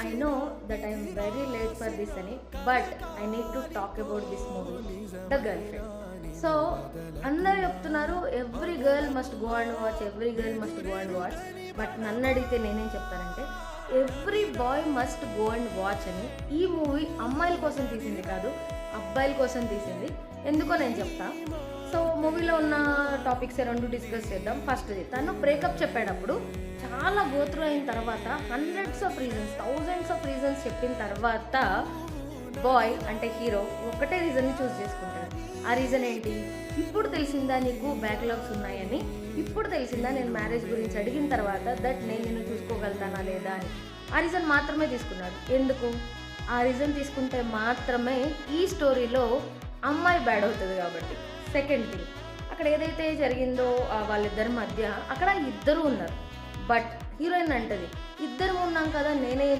I know that I am very late for this అని, but I need to talk about this movie, The Girlfriend. So అందరూ చెప్తున్నారు every girl must go and watch, every girl must go and watch. But నన్ను అడిగితే నేనేం చెప్తానంటే every bye must go and watch అని. ఈ movie అమ్మాయిల కోసం తీసింది కాదు, అబ్బాయిల కోసం తీసింది. ఎందుకో నేను చెప్తా. సో మూవీలో ఉన్న టాపిక్స్ రెండు డిస్కస్ చేద్దాం. ఫస్ట్ది, తను బ్రేకప్ చెప్పేటప్పుడు చాలా గోత్రు అయిన తర్వాత hundreds of reasons, thousands of reasons చెప్పిన తర్వాత బాయ్ అంటే హీరో ఒకటే రీజన్ని చూస్ చేసుకుంటాడు. ఆ రీజన్ ఏంటి? ఇప్పుడు తెలిసిందా నీకు బ్యాక్లాగ్స్ ఉన్నాయని, ఇప్పుడు తెలిసిందా నేను మ్యారేజ్ గురించి అడిగిన తర్వాత దట్ నేను నిన్ను చూసుకోగలుగుతానా లేదా అని. ఆ రీజన్ మాత్రమే తీసుకున్నాడు. ఎందుకు? ఆ రీజన్ తీసుకుంటే మాత్రమే ఈ స్టోరీలో అమ్మాయి బ్యాడ్ అవుతుంది కాబట్టి. సెకండ్ థింగ్, అక్కడ ఏదైతే జరిగిందో వాళ్ళిద్దరి మధ్య అక్కడ ఇద్దరు ఉన్నారు. బట్ హీరోయిన్ అంటది ఇద్దరు ఉన్నాం కదా, నేనే